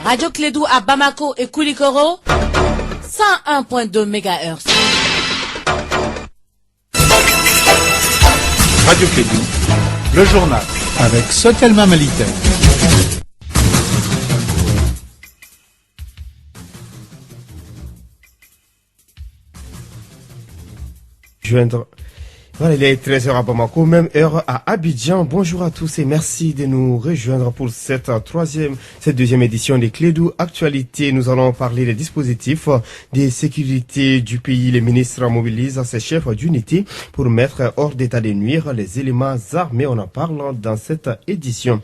Radio Clédou à Bamako et Koulikoro, 101.2 MHz. Radio Clédou, le journal, avec Sotelma Malitaire. Voilà, il est 13h à Bamako, même heure à Abidjan. Bonjour à tous et merci de nous rejoindre pour cette deuxième édition des Clédou Actualité. Nous allons parler des dispositifs de sécurité du pays. Les ministres mobilisent ses chefs d'unité pour mettre hors d'état de nuire les éléments armés. On en parle dans cette édition.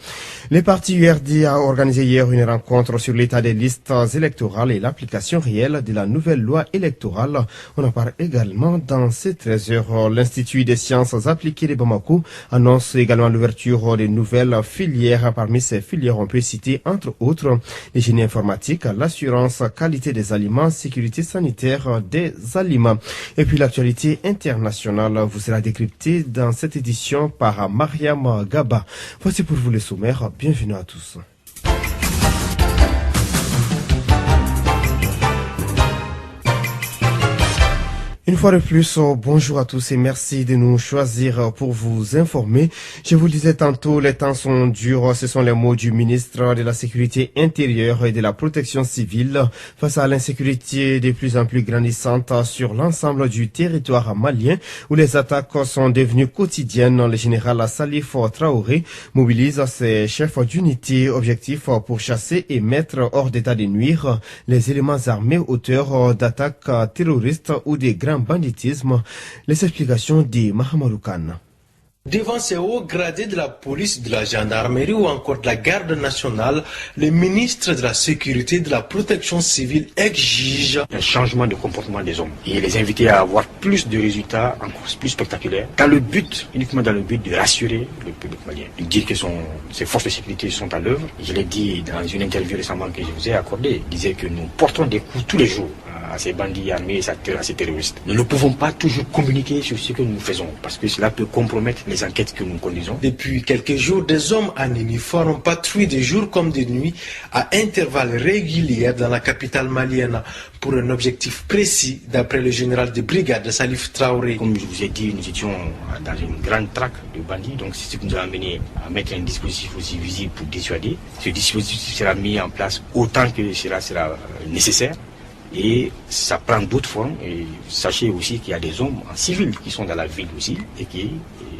Les partis URD a organisé hier une rencontre sur l'état des listes électorales et l'application réelle de la nouvelle loi électorale. On en parle également dans ces 13h. L'Institut des sciences appliquées de Bamako annonce également l'ouverture de nouvelles filières. Parmi ces filières, on peut citer entre autres les génie informatique, l'assurance qualité des aliments, sécurité sanitaire des aliments. Et puis l'actualité internationale vous sera décryptée dans cette édition par Mariam Gaba. Voici pour vous le sommaire. Bienvenue à tous. Une fois de plus, bonjour à tous et merci de nous choisir pour vous informer. Je vous le disais tantôt, les temps sont durs. Ce sont les mots du ministre de la Sécurité intérieure et de la Protection civile face à l'insécurité de plus en plus grandissante sur l'ensemble du territoire malien où les attaques sont devenues quotidiennes. Le général Salif Traoré mobilise ses chefs d'unité. Objectif pour chasser et mettre hors d'état de nuire les éléments armés auteurs d'attaques terroristes ou des grands banditisme. Les explications de Mahamadou Khan. Devant ces hauts gradés de la police, de la gendarmerie ou encore de la garde nationale, le ministre de la Sécurité et de la Protection civile exige un changement de comportement des hommes et les inviter à avoir plus de résultats encore plus spectaculaires uniquement dans le but de rassurer le public malien. Il dit que ses forces de sécurité sont à l'œuvre. Je l'ai dit dans une interview récemment que je vous ai accordée. Il disait que nous portons des coups tous les jours à ces bandits armés et à ces terroristes. Nous ne pouvons pas toujours communiquer sur ce que nous faisons parce que cela peut compromettre les enquêtes que nous conduisons. Depuis quelques jours, des hommes en uniforme patrouillent de jour comme de nuit à intervalles réguliers dans la capitale malienne pour un objectif précis d'après le général de brigade Salif Traoré. Comme je vous ai dit, nous étions dans une grande traque de bandits, donc c'est ce qui nous a amené à mettre un dispositif aussi visible pour dissuader. Ce dispositif sera mis en place autant que cela sera nécessaire. Et ça prend d'autres formes. Et sachez aussi qu'il y a des hommes en civil qui sont dans la ville aussi et qui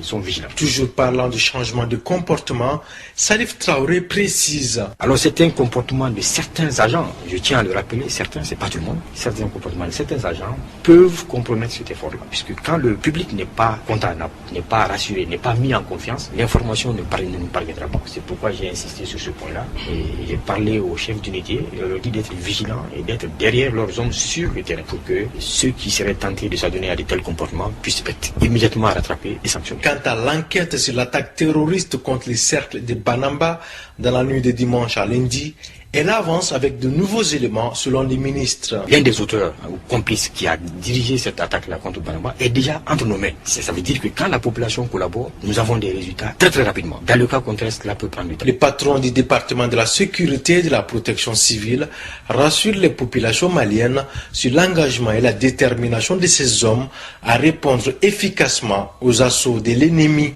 sont vigilants. Toujours parlant de changement de comportement, Salif Traoré précise. Alors c'est un comportement de certains agents, je tiens à le rappeler, certains, c'est pas tout le monde, certains comportements de certains agents peuvent compromettre cet effort-là. Puisque quand le public n'est pas content, n'est pas rassuré, n'est pas mis en confiance, l'information ne nous parviendra pas. C'est pourquoi j'ai insisté sur ce point-là. Et j'ai parlé aux chefs d'unité et leur dit d'être vigilants et d'être derrière leurs hommes sur le terrain pour que ceux qui seraient tentés de s'adonner à de tels comportements puissent être immédiatement rattrapés et sanctionnés. Quant à l'enquête sur l'attaque terroriste contre les cercles de Banamba dans la nuit de dimanche à lundi, elle avance avec de nouveaux éléments selon les ministres. L'un des auteurs ou complices qui a dirigé cette attaque-là contre Banamba est déjà entre nos mains. Ça veut dire que quand la population collabore, nous avons des résultats très très rapidement. Dans le cas contraire, cela peut prendre du temps. Le patron du département de la sécurité et de la protection civile rassure les populations maliennes sur l'engagement et la détermination de ces hommes à répondre efficacement aux assauts de l'ennemi.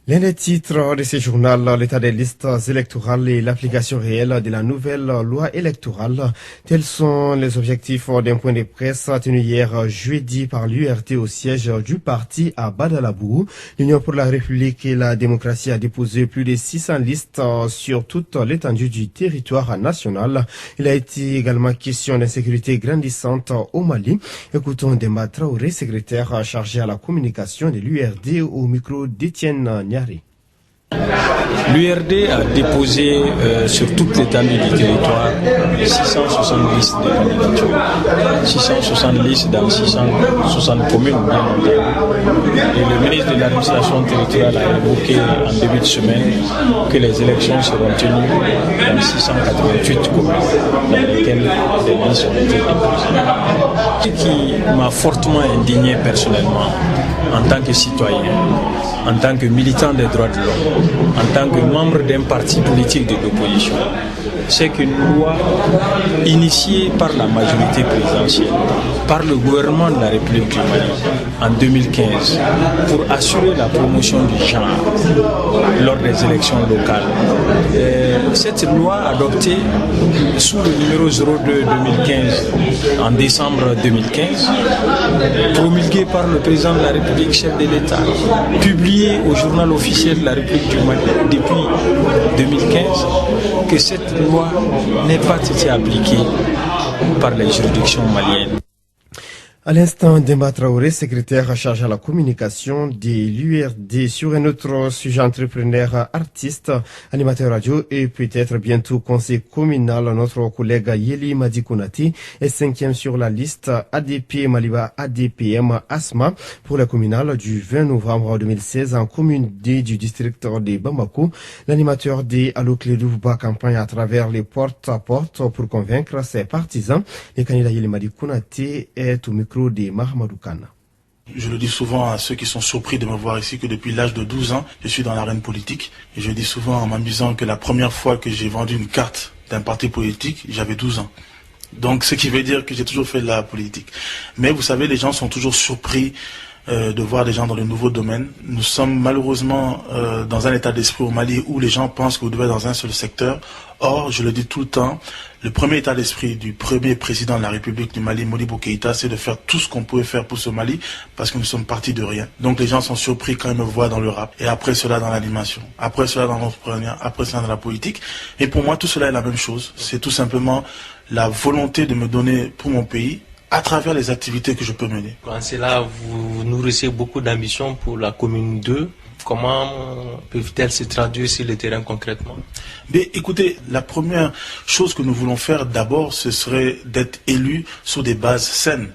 L'un des titres de ce journal, l'état des listes électorales et l'application réelle de la nouvelle loi électorale. Tels sont les objectifs d'un point de presse tenu hier jeudi par l'URT au siège du parti à Badalabou. L'Union pour la République et la démocratie a déposé plus de 600 listes sur toute l'étendue du territoire national. Il a été également question d'insécurité grandissante au Mali. Écoutons Demba Traoré, secrétaire chargé à la communication de l'URD au micro d'Étienne Niari. L'URD a déposé sur toute l'étendue du territoire 660 listes de candidatures. 660 listes dans 660 communes, bien entendu. Et le ministre de l'administration territoriale a évoqué en début de semaine que les élections seront tenues dans 688 communes dans lesquelles les listes ont été déposées. Ce qui m'a fortement indigné personnellement en tant que citoyen, en tant que militant des droits de l'homme, en tant que membre d'un parti politique de l'opposition, c'est qu'une loi initiée par la majorité présidentielle, par le gouvernement de la République du Mali en 2015 pour assurer la promotion du genre lors des élections locales. Cette loi adoptée sous le numéro 02-2015 en décembre 2015, promulguée par le président de la République, chef de l'État, publiée au journal officiel de la République du Mali depuis 2015, que cette loi n'ait pas été appliquée par les juridictions maliennes. À l'instant, Demba Traoré, secrétaire chargé à la communication de l'URD, sur un autre sujet, entrepreneur, artiste, animateur radio et peut-être bientôt conseil communal, notre collègue Yeli Madi Konate est 5e sur la liste ADP Maliba ADPM ASMA pour la communale du 20 novembre 2016 en commune D du district de Bamako. L'animateur de Allo Clédou bat campagne à travers les porte-à-porte pour convaincre ses partisans. Le candidat Yeli Madi Konate est au micro de Mahamadou Kana. Je le dis souvent à ceux qui sont surpris de me voir ici que depuis l'âge de 12 ans, je suis dans l'arène politique. Et je dis souvent en m'amusant que la première fois que j'ai vendu une carte d'un parti politique, j'avais 12 ans. Donc ce qui veut dire que j'ai toujours fait de la politique. Mais vous savez, les gens sont toujours surpris de voir des gens dans le nouveau domaine. Nous sommes malheureusement dans un état d'esprit au Mali où les gens pensent que vous devez être dans un seul secteur. Or, je le dis tout le temps, le premier état d'esprit du premier président de la République du Mali, Modibo Keïta, c'est de faire tout ce qu'on pouvait faire pour ce Mali parce que nous sommes partis de rien. Donc les gens sont surpris quand ils me voient dans le rap, et après cela dans l'animation, après cela dans l'entrepreneuriat, après cela dans la politique. Et pour moi, tout cela est la même chose. C'est tout simplement la volonté de me donner pour mon pays à travers les activités que je peux mener. Quand c'est là, vous nourrissez beaucoup d'ambition pour la commune 2. Comment peuvent-elles se traduire sur le terrain concrètement? Mais écoutez, la première chose que nous voulons faire d'abord, ce serait d'être élus sur des bases saines.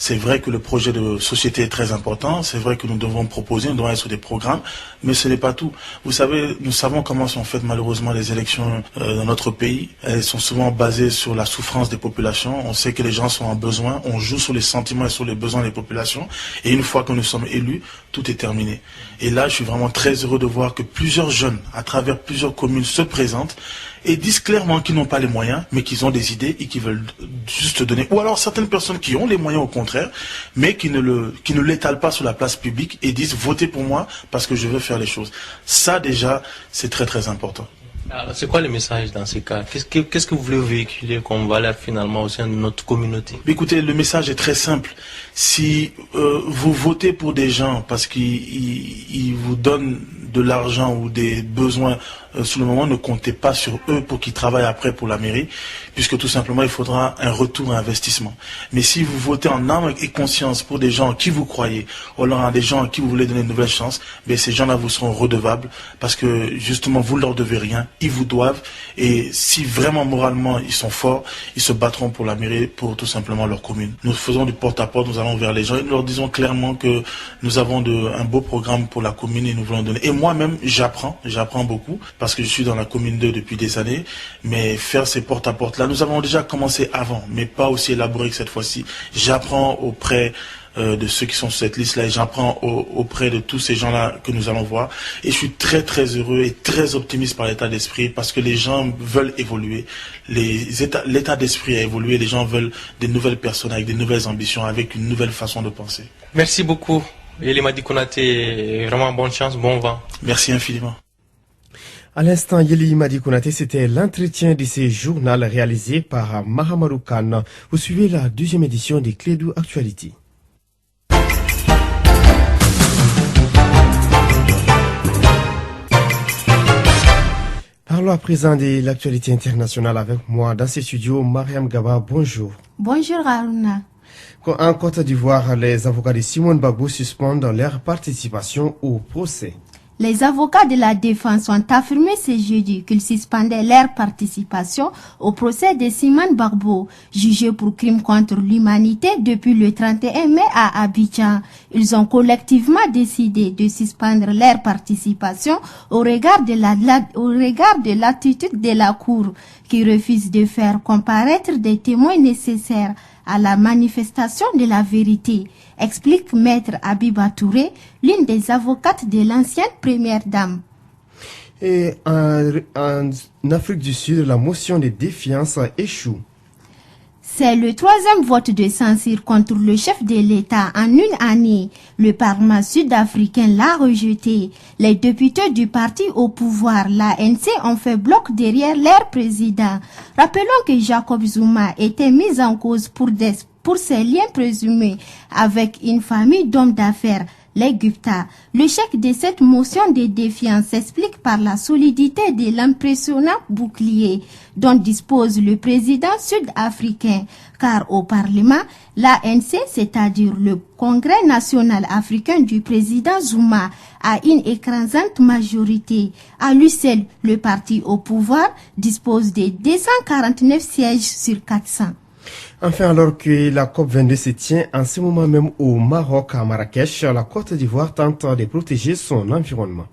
C'est vrai que le projet de société est très important, c'est vrai que nous devons proposer, nous devons être sur des programmes, mais ce n'est pas tout. Vous savez, nous savons comment sont faites malheureusement les élections dans notre pays. Elles sont souvent basées sur la souffrance des populations. On sait que les gens sont en besoin, on joue sur les sentiments et sur les besoins des populations. Et une fois que nous sommes élus, tout est terminé. Et là, je suis vraiment très heureux de voir que plusieurs jeunes, à travers plusieurs communes, se présentent et disent clairement qu'ils n'ont pas les moyens, mais qu'ils ont des idées et qu'ils veulent juste donner. Ou alors certaines personnes qui ont les moyens au contraire, mais qui ne l'étalent pas sur la place publique et disent votez pour moi parce que je veux faire les choses. Ça déjà, c'est très très important. Alors, c'est quoi le message dans ces cas? Qu'est-ce que vous voulez véhiculer comme valeur finalement au sein de notre communauté? Écoutez, le message est très simple. Si vous votez pour des gens parce qu'ils vous donnent de l'argent ou des besoins sur le moment, ne comptez pas sur eux pour qu'ils travaillent après pour la mairie, puisque tout simplement il faudra un retour à investissement. Mais si vous votez en âme et conscience pour des gens en qui vous croyez, ou alors à des gens à qui vous voulez donner une nouvelle chance, ben ces gens-là vous seront redevables parce que justement vous ne leur devez rien, ils vous doivent, et si vraiment moralement ils sont forts, ils se battront pour la mairie, pour tout simplement leur commune. Nous faisons du porte-à-porte, nous allons vers les gens et nous leur disons clairement que nous avons un beau programme pour la commune et nous voulons donner. Et moi-même j'apprends beaucoup parce que je suis dans la commune 2 depuis des années, mais faire ces porte-à-porte là, nous avons déjà commencé avant, mais pas aussi élaboré que cette fois-ci. J'apprends auprès de ceux qui sont sur cette liste-là et j'apprends auprès de tous ces gens-là que nous allons voir. Et je suis très très heureux et très optimiste par l'état d'esprit parce que les gens veulent évoluer. L'état d'esprit a évolué, les gens veulent des nouvelles personnes avec des nouvelles ambitions, avec une nouvelle façon de penser. Merci beaucoup. Yeli Madi Konate, vraiment bonne chance, bon vent. Merci infiniment. À l'instant, Yeli Madi Konate, c'était l'entretien de ce journal réalisé par Mahamadou Khan. Vous suivez la deuxième édition des Clédou Actualité. Parlons à présent de l'actualité internationale avec moi dans ces studios. Mariam Gaba, bonjour. Bonjour Haruna. En Côte d'Ivoire, les avocats de Simone Gbagbo suspendent leur participation au procès. Les avocats de la défense ont affirmé ce jeudi qu'ils suspendaient leur participation au procès de Simone Gbagbo, jugé pour crime contre l'humanité depuis le 31 mai à Abidjan. Ils ont collectivement décidé de suspendre leur participation au regard de l'attitude de la Cour, qui refuse de faire comparaître des témoins nécessaires à la manifestation de la vérité, explique Maître Abiba Touré, l'une des avocates de l'ancienne première dame. Et en Afrique du Sud, la motion de défiance échoue. C'est le troisième vote de censure contre le chef de l'État en une année. Le Parlement sud-africain l'a rejeté. Les députés du parti au pouvoir, l'ANC, ont fait bloc derrière leur président. Rappelons que Jacob Zuma était mis en cause pour ses liens présumés avec une famille d'hommes d'affaires, les Gupta. Le chèque de cette motion de défiance s'explique par la solidité de l'impressionnant bouclier dont dispose le président sud-africain. Car au Parlement, l'ANC, c'est-à-dire le Congrès national africain du président Zuma, a une écrasante majorité. À lui seul, le parti au pouvoir dispose de 249 sièges sur 400. Enfin, alors que la COP22 se tient en ce moment même au Maroc, à Marrakech, la Côte d'Ivoire tente de protéger son environnement.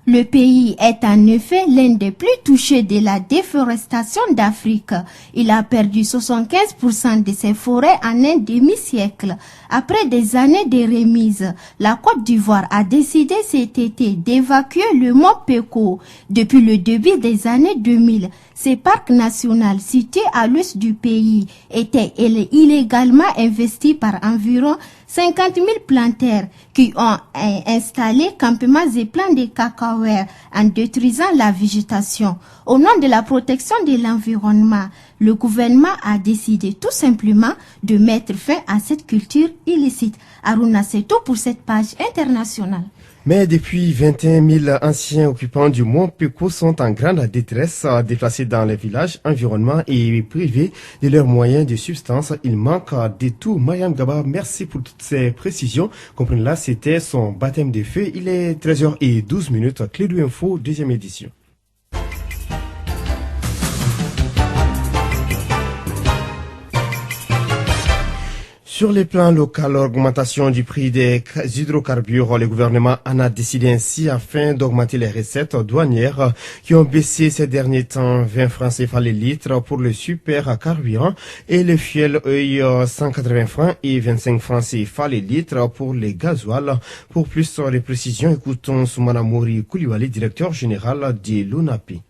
Le pays est en effet l'un des plus touchés de la déforestation d'Afrique. Il a perdu 75% de ses forêts en un demi-siècle. Après des années de remise, la Côte d'Ivoire a décidé cet été d'évacuer le mont Peko. Depuis le début des années 2000, ces parcs nationaux situés à l'ouest du pays étaient illégalement investis par environ 50 000 planteurs qui ont installé campements et plants de cacahuètes en détruisant la végétation. Au nom de la protection de l'environnement, le gouvernement a décidé tout simplement de mettre fin à cette culture illicite. Aruna, c'est tout pour cette page internationale. Mais depuis 21 000 anciens occupants du mont Peko sont en grande détresse, déplacés dans les villages, environnements et privés de leurs moyens de subsistance. Il manque de tout. Mariam Gaba, merci pour toutes ces précisions. Comprenez là, c'était son baptême de feu. Il est 13h12. Clédou Info, deuxième édition. Sur les plans locaux, l'augmentation du prix des hydrocarbures, le gouvernement en a décidé ainsi afin d'augmenter les recettes douanières qui ont baissé ces derniers temps 20 francs CFA le litre pour le super carburant et le fuel 180 francs et 25 francs CFA le litre pour les gasoil. Pour plus de précisions, écoutons Soumana Mori Koulibaly, directeur général de l'ONAPI.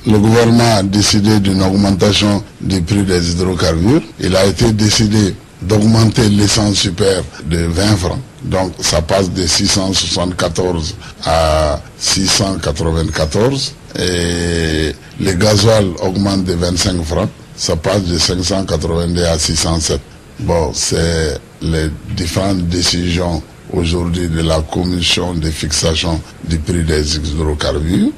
Le gouvernement a décidé d'une augmentation du prix des hydrocarbures. Il a été décidé d'augmenter l'essence super de 20 francs. Donc ça passe de 674 à 694. Et les gasoil augmentent de 25 francs. Ça passe de 582 à 607. Bon, c'est les différentes décisions aujourd'hui de la commission de fixation du prix des hydrocarbures.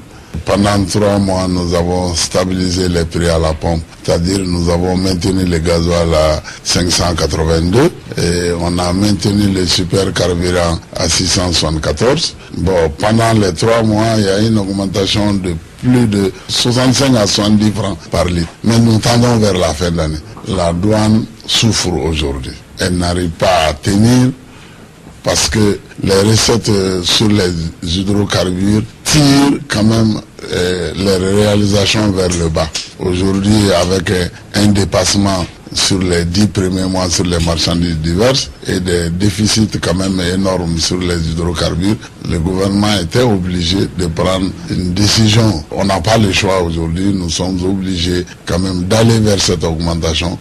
Pendant 3 mois, nous avons stabilisé les prix à la pompe, c'est-à-dire nous avons maintenu les gasoil à 582 et on a maintenu les supercarburants à 674. Bon, pendant les 3 mois, il y a une augmentation de plus de 65 à 70 francs par litre. Mais nous tendons vers la fin d'année. La douane souffre aujourd'hui. Elle n'arrive pas à tenir parce que les recettes sur les hydrocarbures tirent quand même les réalisations vers le bas. Aujourd'hui, avec un dépassement sur les 10 premiers mois sur les marchandises diverses et des déficits quand même énormes sur les hydrocarbures, le gouvernement était obligé de prendre une décision. On n'a pas le choix aujourd'hui, nous sommes obligés quand même d'aller vers cette augmentation.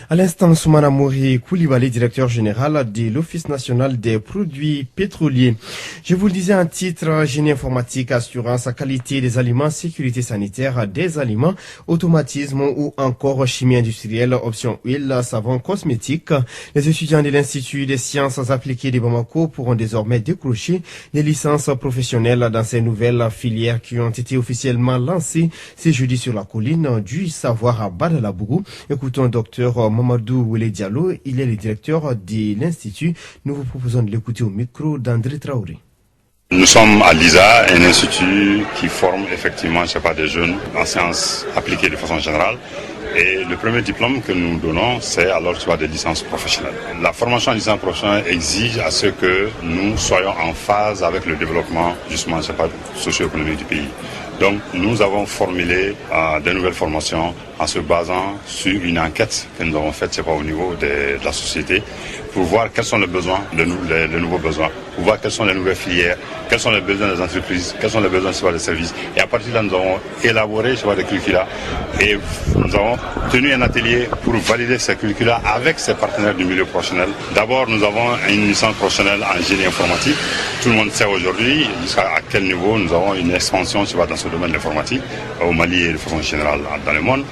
À l'instant, Soumana Mori Koulibaly, directeur général de l'Office national des produits pétroliers. Je vous le disais en titre, génie informatique, assurance, qualité des aliments, sécurité sanitaire des aliments, automatisme ou encore chimie industrielle, option huile, savon, cosmétique. Les étudiants de l'Institut des sciences appliquées de Bamako pourront désormais décrocher des licences professionnelles dans ces nouvelles filières qui ont été officiellement lancées ce jeudi sur la colline du savoir à Badalabougou. Écoutons Dr Mamadou Wele Diallo, il est le directeur de l'Institut. Nous vous proposons de l'écouter au micro d'André Traoré. Nous sommes à l'ISA, un institut qui forme effectivement, des jeunes en sciences appliquées de façon générale. Et le premier diplôme que nous donnons, c'est alors des licences professionnelles. La formation en licence professionnelle exige à ce que nous soyons en phase avec le développement, justement, socio-économique du pays. Donc, nous avons formulé de nouvelles formations en se basant sur une enquête que nous avons faite, au niveau de la société, pour voir quels sont les besoins, les nouveaux besoins, pour voir quelles sont les nouvelles filières, quels sont les besoins des entreprises, quels sont les besoins des services. Et à partir de là, nous avons élaboré des curricula et nous avons tenu un atelier pour valider ces curricula avec ces partenaires du milieu professionnel. D'abord, nous avons une licence professionnelle en génie informatique. Tout le monde sait aujourd'hui jusqu'à quel niveau nous avons une expansion dans ce domaine de l'informatique au Mali et de façon générale dans le monde.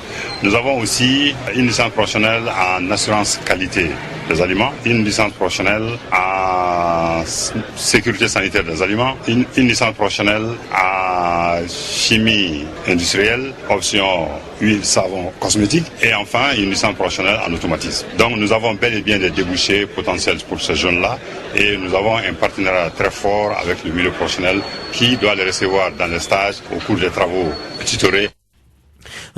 Nous avons aussi une licence professionnelle en assurance qualité des aliments, une licence professionnelle en sécurité sanitaire des aliments, une licence professionnelle en chimie industrielle, option huile, savon, cosmétique, et enfin une licence professionnelle en automatisme. Donc nous avons bel et bien des débouchés potentiels pour ces jeunes-là et nous avons un partenariat très fort avec le milieu professionnel qui doit les recevoir dans les stages au cours des travaux tutorés.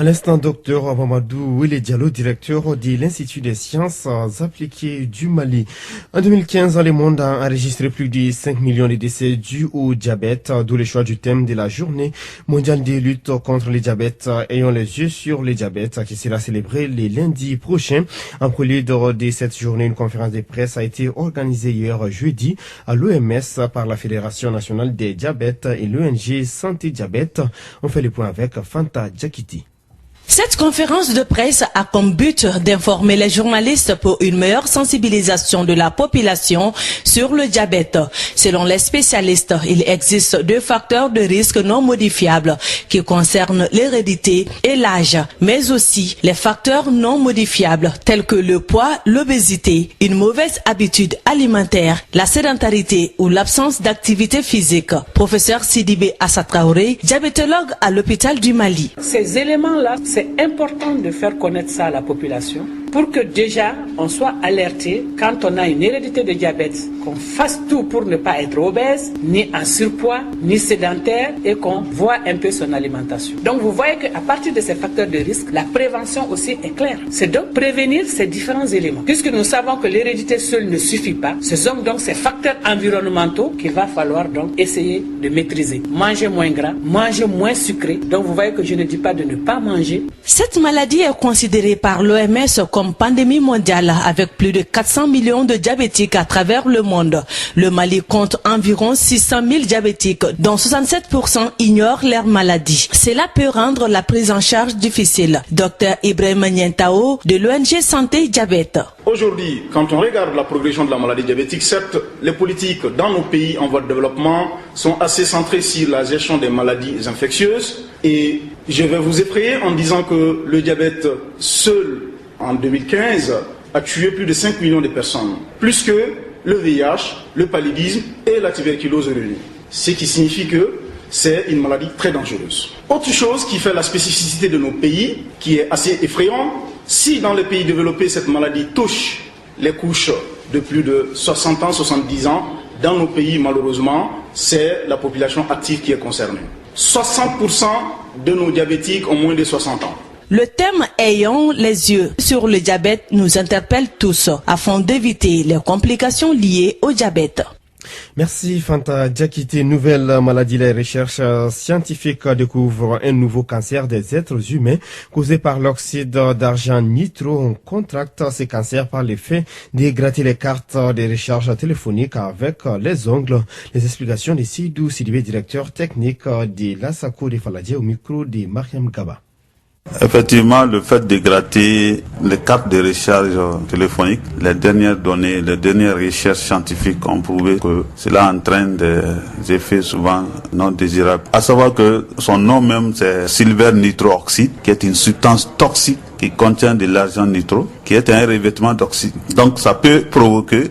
À l'instant, docteur Mamadou Wile Diallo, directeur de l'Institut des sciences appliquées du Mali. En 2015, le monde a enregistré plus de 5 millions de décès dus au diabète, d'où le choix du thème de la journée mondiale de lutte contre le diabète. Ayons les yeux sur le diabète qui sera célébré le lundi prochain. En prélude de cette journée, une conférence de presse a été organisée hier jeudi à l'OMS par la Fédération nationale des diabètes et l'ONG Santé Diabète. On fait le point avec Fanta Djakiti. Cette conférence de presse a comme but d'informer les journalistes pour une meilleure sensibilisation de la population sur le diabète. Selon les spécialistes, il existe 2 facteurs de risque non modifiables qui concernent l'hérédité et l'âge, mais aussi les facteurs non modifiables tels que le poids, l'obésité, une mauvaise habitude alimentaire, la sédentarité ou l'absence d'activité physique. Professeur Sidibé Assatraoré, diabétologue à l'hôpital du Mali. Ces éléments-là, c'est important de faire connaître ça à la population pour que déjà on soit alerté quand on a une hérédité de diabète, qu'on fasse tout pour ne pas être obèse, ni en surpoids, ni sédentaire et qu'on voit un peu son alimentation. Donc vous voyez qu'à partir de ces facteurs de risque, la prévention aussi est claire. C'est donc prévenir ces différents éléments. Puisque nous savons que l'hérédité seule ne suffit pas, ce sont donc ces facteurs environnementaux qu'il va falloir donc essayer de maîtriser. Manger moins gras, manger moins sucré. Donc vous voyez que je ne dis pas de ne pas manger. Cette maladie est considérée par l'OMS comme pandémie mondiale avec plus de 400 millions de diabétiques à travers le monde. Le Mali compte environ 600 000 diabétiques, dont 67% ignorent leur maladie. Cela peut rendre la prise en charge difficile. Dr Ibrahim Nientao de l'ONG Santé Diabète. Aujourd'hui, quand on regarde la progression de la maladie diabétique, certes, les politiques dans nos pays en voie de développement sont assez centrées sur la gestion des maladies infectieuses. Et je vais vous effrayer en disant que le diabète seul, en 2015, a tué plus de 5 millions de personnes. Plus que le VIH, le paludisme et la tuberculose réunis. Ce qui signifie que c'est une maladie très dangereuse. Autre chose qui fait la spécificité de nos pays, qui est assez effrayant, si dans les pays développés, cette maladie touche les couches de plus de 60 ans, 70 ans, dans nos pays, malheureusement, c'est la population active qui est concernée. 60% de nos diabétiques ont moins de 60 ans. Le thème « Ayons les yeux sur le diabète » nous interpelle tous afin d'éviter les complications liées au diabète. Merci Fanta Djakité. Nouvelle maladie, les recherches scientifiques découvrent un nouveau cancer des êtres humains causé par l'oxyde d'argent nitro. On contracte ces cancers par l'effet de gratter les cartes des recharges téléphoniques avec les ongles. Les explications de Sidou Sidibé, directeur technique de l'ASACO de Faladier, au micro de Mariam Gaba. Effectivement, le fait de gratter les cartes de recharge téléphonique, les dernières données, les dernières recherches scientifiques ont prouvé que cela entraîne des effets souvent non désirables. À savoir que son nom même, c'est silver nitrooxyde, qui est une substance toxique qui contient de l'argent nitro, qui est un revêtement d'oxyde. Donc ça peut provoquer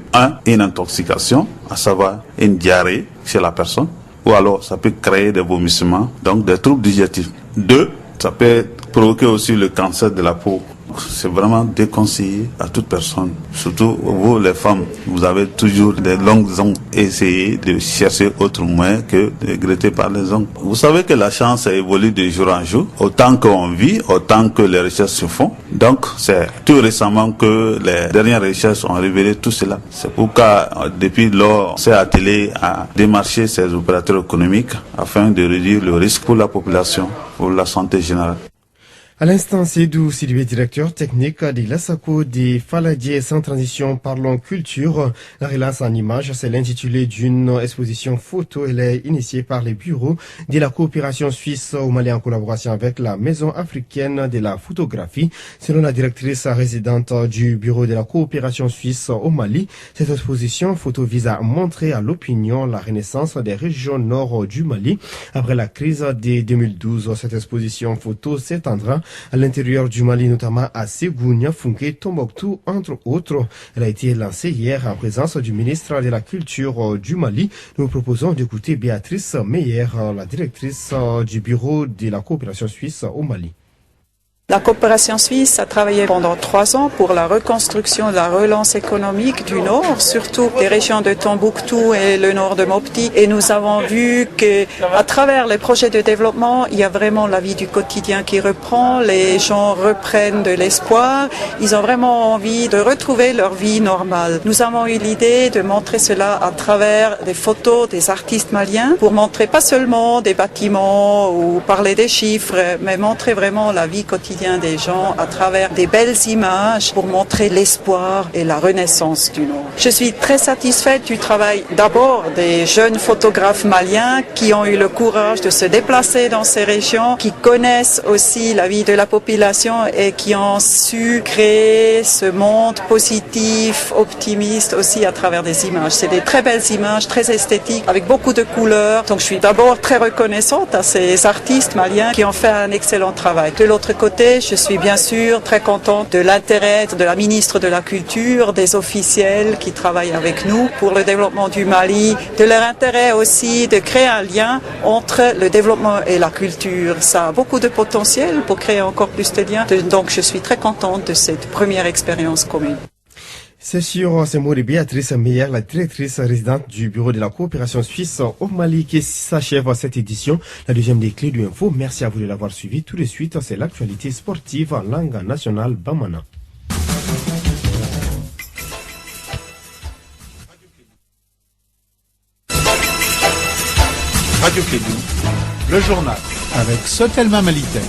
une intoxication, à savoir une diarrhée chez la personne, ou alors ça peut créer des vomissements, donc des troubles digestifs. 2, ça peut provoquer aussi le cancer de la peau. C'est vraiment déconseillé à toute personne. Surtout vous les femmes, vous avez toujours des longues ongles. Essayez de chercher autre moyen que de gratter par les ongles. Vous savez que la science évolue de jour en jour. Autant qu'on vit, autant que les recherches se font. Donc c'est tout récemment que les dernières recherches ont révélé tout cela. C'est pourquoi depuis lors, on s'est attelé à démarcher ces opérateurs économiques afin de réduire le risque pour la population, pour la santé générale. À l'instant, Seydou Sidibé, directeur technique de l'ASACO des Faladiers sans transition, parlons culture. La relance en images, c'est l'intitulé d'une exposition photo. Elle est initiée par les bureaux de la coopération suisse au Mali en collaboration avec la Maison africaine de la photographie. Selon la directrice résidente du bureau de la coopération suisse au Mali, cette exposition photo vise à montrer à l'opinion la renaissance des régions nord du Mali. Après la crise de 2012, cette exposition photo s'étendra à l'intérieur du Mali, notamment à Ségou, Niafounké, Tombouctou, entre autres. Elle a été lancée hier en présence du ministre de la Culture du Mali. Nous proposons d'écouter Béatrice Meyer, la directrice du bureau de la coopération suisse au Mali. La coopération suisse a travaillé pendant 3 ans pour la reconstruction de la relance économique du Nord, surtout les régions de Tombouctou et le nord de Mopti. Et nous avons vu que, à travers les projets de développement, il y a vraiment la vie du quotidien qui reprend. Les gens reprennent de l'espoir. Ils ont vraiment envie de retrouver leur vie normale. Nous avons eu l'idée de montrer cela à travers des photos des artistes maliens pour montrer pas seulement des bâtiments ou parler des chiffres, mais montrer vraiment la vie quotidienne des gens à travers des belles images pour montrer l'espoir et la renaissance du Nord. Je suis très satisfaite du travail d'abord des jeunes photographes maliens qui ont eu le courage de se déplacer dans ces régions, qui connaissent aussi la vie de la population et qui ont su créer ce monde positif, optimiste aussi à travers des images. C'est des très belles images, très esthétiques, avec beaucoup de couleurs. Donc je suis d'abord très reconnaissante à ces artistes maliens qui ont fait un excellent travail. De l'autre côté, je suis bien sûr très contente de l'intérêt de la ministre de la Culture, des officiels qui travaillent avec nous pour le développement du Mali, de leur intérêt aussi de créer un lien entre le développement et la culture. Ça a beaucoup de potentiel pour créer encore plus de liens. Donc je suis très contente de cette première expérience commune. C'est sur ces mots de Béatrice Meyer, la directrice résidente du bureau de la coopération suisse au Mali, qui s'achève cette édition, la deuxième des clés de l'info. Merci à vous de l'avoir suivi. Tout de suite, c'est l'actualité sportive en langue nationale bamana. Radio Kédou, le journal avec Sotelma Malitaire.